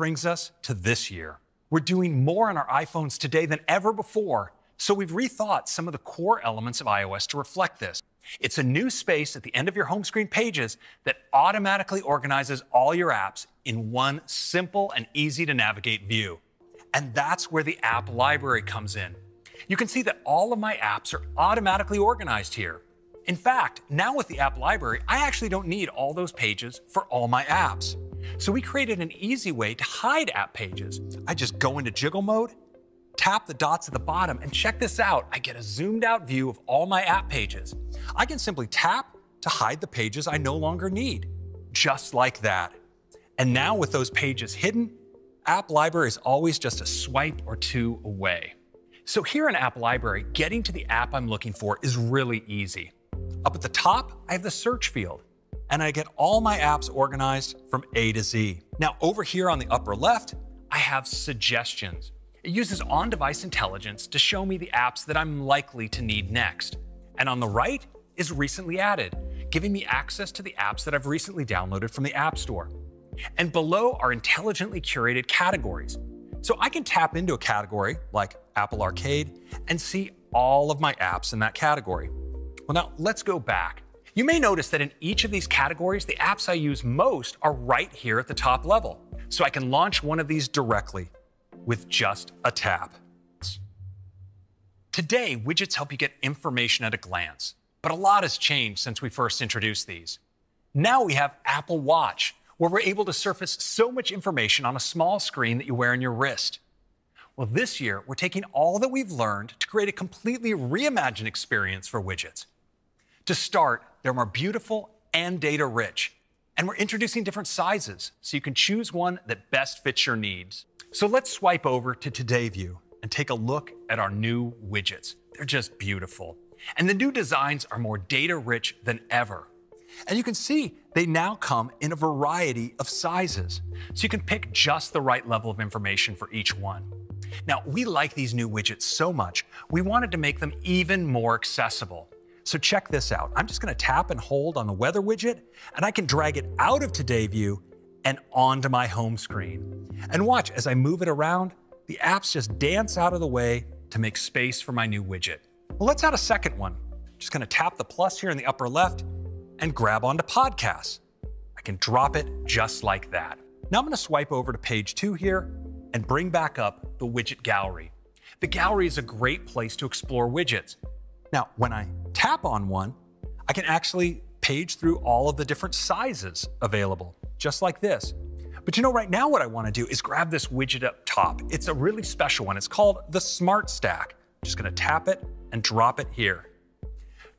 brings us to this year. We're doing more on our iPhones today than ever before, so we've rethought some of the core elements of iOS to reflect this. It's a new space at the end of your home screen pages that automatically organizes all your apps in one simple and easy to navigate view. And that's where the app library comes in. You can see that all of my apps are automatically organized here. In fact, now with the app library, I actually don't need all those pages for all my apps. So we created an easy way to hide app pages. I just go into jiggle mode, tap the dots at the bottom, and check this out. I get a zoomed out view of all my app pages. I can simply tap to hide the pages I no longer need, just like that. And now with those pages hidden, App Library is always just a swipe or two away. So here in App Library, getting to the app I'm looking for is really easy. Up at the top, I have the search field, and I get all my apps organized from A to Z. Now over here on the upper left, I have suggestions. It uses on-device intelligence to show me the apps that I'm likely to need next. And on the right is recently added, giving me access to the apps that I've recently downloaded from the App Store. And below are intelligently curated categories. So I can tap into a category like Apple Arcade and see all of my apps in that category. Well, now let's go back. You may notice that in each of these categories, the apps I use most are right here at the top level. So I can launch one of these directly with just a tap. Today, widgets help you get information at a glance, but a lot has changed since we first introduced these. Now we have Apple Watch, where we're able to surface so much information on a small screen that you wear on your wrist. Well, this year, we're taking all that we've learned to create a completely reimagined experience for widgets. To start, they're more beautiful and data-rich, and we're introducing different sizes, so you can choose one that best fits your needs. So let's swipe over to Today View and take a look at our new widgets. They're just beautiful. And the new designs are more data-rich than ever. And you can see they now come in a variety of sizes, so you can pick just the right level of information for each one. Now, we like these new widgets so much, we wanted to make them even more accessible. So check this out. I'm just going to tap and hold on the weather widget, and I can drag it out of Today View and onto my home screen. And watch, as I move it around, the apps just dance out of the way to make space for my new widget. Well, let's add a second one. Just going to tap the plus here in the upper left and grab onto podcasts. I can drop it just like that. Now I'm going to swipe over to page 2 here and bring back up the widget gallery. The gallery is a great place to explore widgets. Now, when I tap on one, I can actually page through all of the different sizes available, just like this. But you know, right now what I want to do is grab this widget up top. It's a really special one. It's called the Smart Stack. I'm just going to tap it and drop it here.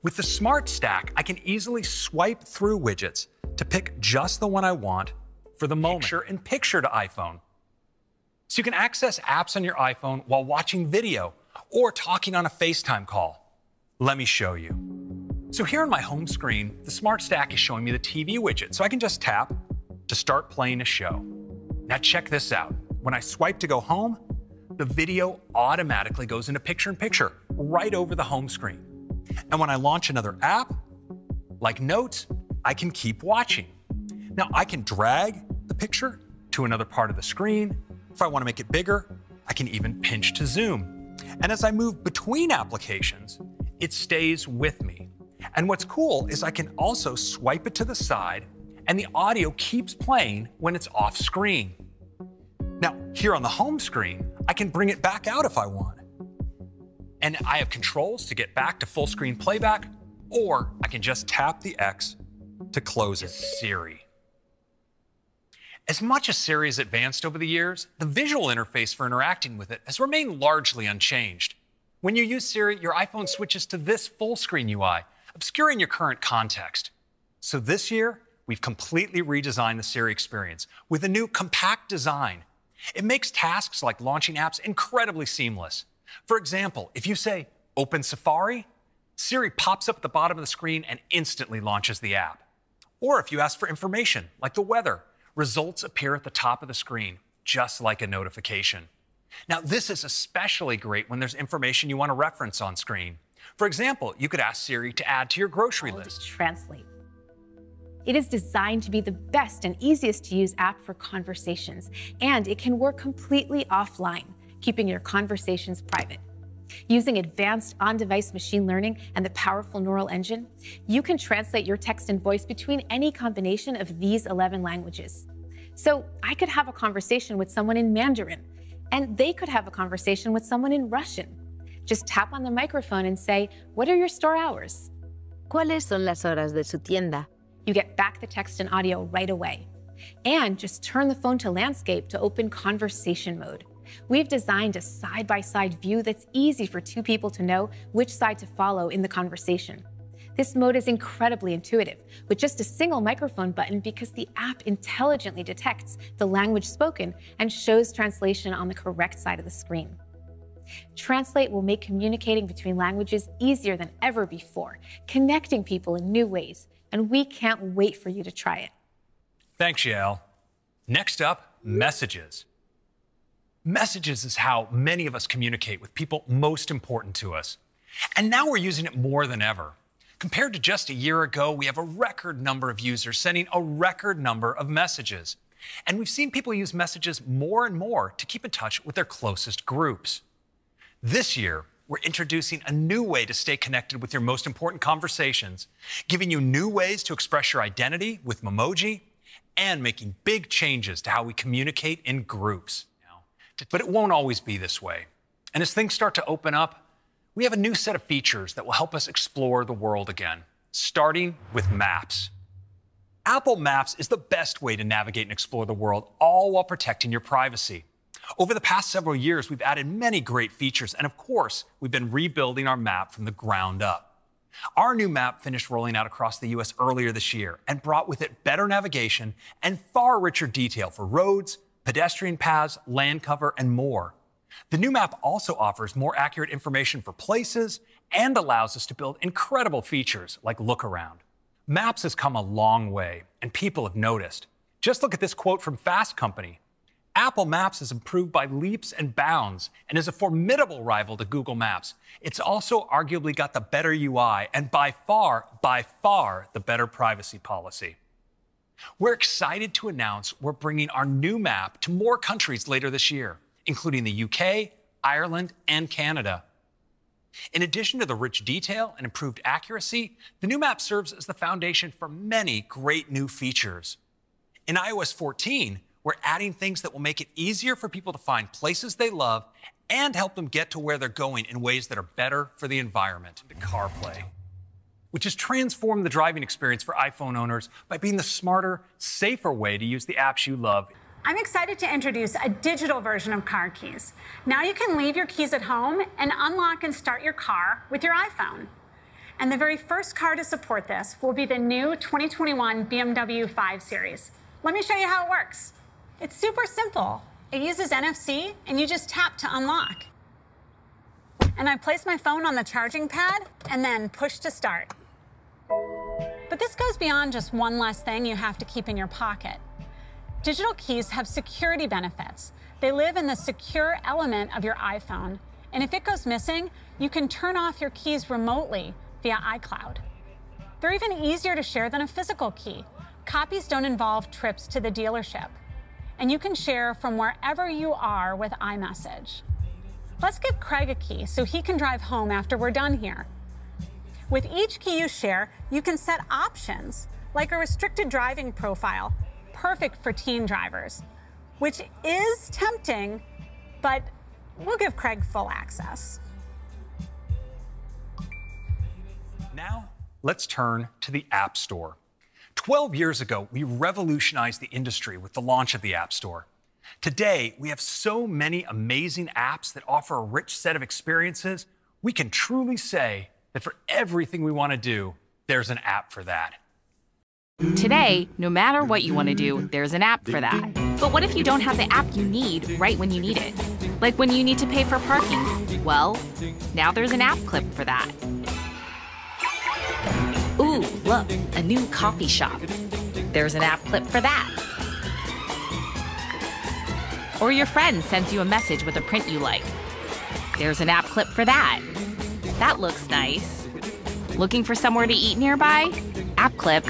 With the Smart Stack, I can easily swipe through widgets to pick just the one I want for the moment. Picture in Picture to iPhone. So you can access apps on your iPhone while watching video or talking on a FaceTime call. Let me show you. So here on my home screen, the Smart Stack is showing me the TV widget, so I can just tap to start playing a show. Now check this out. When I swipe to go home, the video automatically goes into Picture in Picture right over the home screen. And when I launch another app, like Notes, I can keep watching. Now I can drag the picture to another part of the screen. If I want to make it bigger, I can even pinch to zoom. And as I move between applications, it stays with me. And what's cool is I can also swipe it to the side and the audio keeps playing when it's off screen. Now, here on the home screen, I can bring it back out if I want. And I have controls to get back to full screen playback, or I can just tap the X to close it. Siri. As much as Siri has advanced over the years, the visual interface for interacting with it has remained largely unchanged. When you use Siri, your iPhone switches to this full screen UI, obscuring your current context. So this year, we've completely redesigned the Siri experience with a new compact design. It makes tasks like launching apps incredibly seamless. For example, if you say, "Open Safari," Siri pops up at the bottom of the screen and instantly launches the app. Or if you ask for information, like the weather, results appear at the top of the screen, just like a notification. Now, this is especially great when there's information you want to reference on screen. For example, you could ask Siri to add to your grocery list. Translate. It is designed to be the best and easiest to use app for conversations, and it can work completely offline, keeping your conversations private. Using advanced on-device machine learning and the powerful neural engine, you can translate your text and voice between any combination of these 11 languages. So I could have a conversation with someone in Mandarin, and they could have a conversation with someone in Russian. Just tap on the microphone and say, "What are your store hours?" ¿Cuáles son las horas de su tienda? You get back the text and audio right away. And just turn the phone to landscape to open conversation mode. We've designed a side-by-side view that's easy for two people to know which side to follow in the conversation. This mode is incredibly intuitive, with just a single microphone button because the app intelligently detects the language spoken and shows translation on the correct side of the screen. Translate will make communicating between languages easier than ever before, connecting people in new ways, and we can't wait for you to try it. Thanks, Yael. Next up, messages. Messages is how many of us communicate with people most important to us. And now we're using it more than ever. Compared to just a year ago, we have a record number of users sending a record number of messages. And we've seen people use messages more and more to keep in touch with their closest groups. This year, we're introducing a new way to stay connected with your most important conversations, giving you new ways to express your identity with Memoji, and making big changes to how we communicate in groups. But it won't always be this way. And as things start to open up, we have a new set of features that will help us explore the world again, starting with Maps. Apple Maps is the best way to navigate and explore the world, all while protecting your privacy. Over the past several years, we've added many great features, and of course, we've been rebuilding our map from the ground up. Our new map finished rolling out across the US earlier this year and brought with it better navigation and far richer detail for roads, pedestrian paths, land cover, and more. The new map also offers more accurate information for places and allows us to build incredible features like Look Around. Maps has come a long way, and people have noticed. Just look at this quote from Fast Company. Apple Maps has improved by leaps and bounds and is a formidable rival to Google Maps. It's also arguably got the better UI and by far, the better privacy policy. We're excited to announce we're bringing our new map to more countries later this year, including the UK, Ireland, and Canada. In addition to the rich detail and improved accuracy, the new map serves as the foundation for many great new features. In iOS 14, we're adding things that will make it easier for people to find places they love and help them get to where they're going in ways that are better for the environment. Carplay, which has transformed the driving experience for iPhone owners by being the smarter, safer way to use the apps you love. I'm excited to introduce a digital version of car keys. Now you can leave your keys at home and unlock and start your car with your iPhone. And the very first car to support this will be the new 2021 BMW 5 Series. Let me show you how it works. It's super simple. It uses NFC, and you just tap to unlock. And I place my phone on the charging pad and then push to start. But this goes beyond just one less thing you have to keep in your pocket. Digital keys have security benefits. They live in the secure element of your iPhone. And if it goes missing, you can turn off your keys remotely via iCloud. They're even easier to share than a physical key. Copies don't involve trips to the dealership. And you can share from wherever you are with iMessage. Let's give Craig a key so he can drive home after we're done here. With each key you share, you can set options, like a restricted driving profile, perfect for teen drivers, which is tempting, but we'll give Craig full access. Now, let's turn to the App Store. 12 years ago, we revolutionized the industry with the launch of the App Store. Today, we have so many amazing apps that offer a rich set of experiences, we can truly say that for everything we want to do, there's an app for that. Today, no matter what you want to do, there's an app for that. But what if you don't have the app you need right when you need it? Like when you need to pay for parking. Well, now there's an app clip for that. Ooh, look, a new coffee shop. There's an app clip for that. Or your friend sends you a message with a print you like. There's an app clip for that. That looks nice. Looking for somewhere to eat nearby? App clip.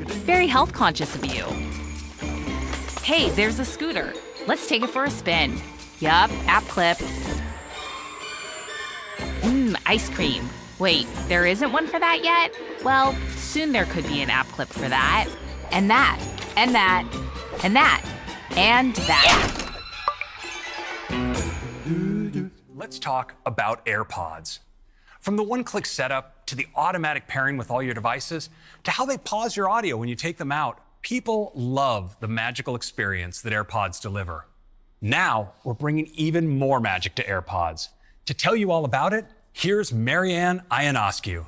Very health conscious of you. Hey, there's a scooter. Let's take it for a spin. Yup, app clip. Ice cream. Wait, there isn't one for that yet? Well, soon there could be an app clip for that. And that, and that, and that, and that. Let's talk about Airpods. From the one-click setup to the automatic pairing with all your devices to how they pause your audio when you take them out, people love the magical experience that Airpods deliver. Now, we're bringing even more magic to Airpods. To tell you all about it, here's Marianne Ionescu.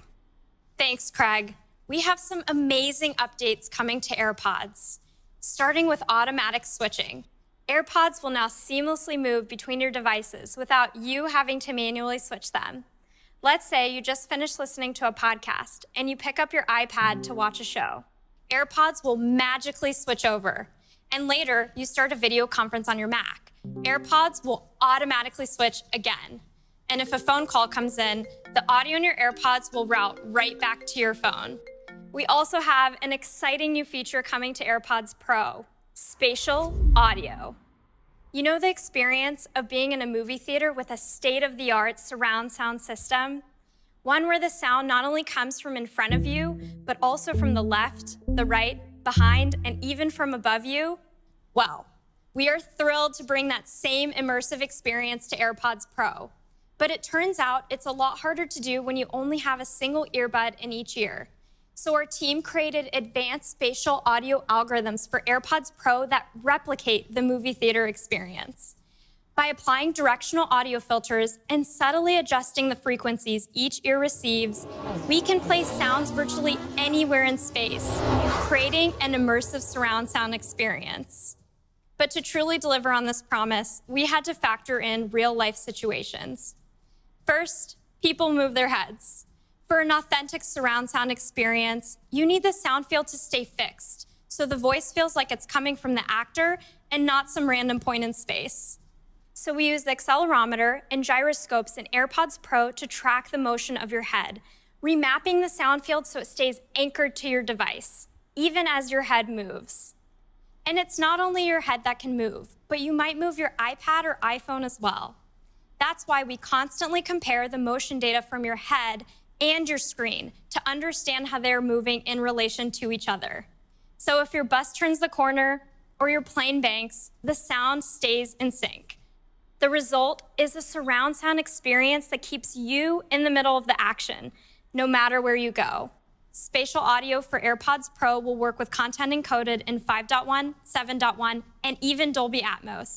Thanks, Craig. We have some amazing updates coming to Airpods. Starting with automatic switching. Airpods will now seamlessly move between your devices without you having to manually switch them. Let's say you just finished listening to a podcast and you pick up your iPad to watch a show. Airpods will magically switch over. And later, you start a video conference on your Mac. Airpods will automatically switch again. And if a phone call comes in, the audio in your Airpods will route right back to your phone. We also have an exciting new feature coming to Airpods Pro, spatial audio. You know the experience of being in a movie theater with a state-of-the-art surround sound system? One where the sound not only comes from in front of you, but also from the left, the right, behind, and even from above you? Well, we are thrilled to bring that same immersive experience to Airpods Pro. But it turns out it's a lot harder to do when you only have a single earbud in each ear. So our team created advanced spatial audio algorithms for Airpods Pro that replicate the movie theater experience. By applying directional audio filters and subtly adjusting the frequencies each ear receives, we can play sounds virtually anywhere in space, creating an immersive surround sound experience. But to truly deliver on this promise, we had to factor in real-life situations. First, people move their heads. For an authentic surround sound experience, you need the sound field to stay fixed, so the voice feels like it's coming from the actor and not some random point in space. So we use the accelerometer and gyroscopes in Airpods Pro to track the motion of your head, remapping the sound field so it stays anchored to your device, even as your head moves. And it's not only your head that can move, but you might move your iPad or iPhone as well. That's why we constantly compare the motion data from your head and your screen to understand how they're moving in relation to each other. So if your bus turns the corner or your plane banks, the sound stays in sync. The result is a surround sound experience that keeps you in the middle of the action, no matter where you go. Spatial audio for Airpods Pro will work with content encoded in 5.1, 7.1, and even Dolby Atmos.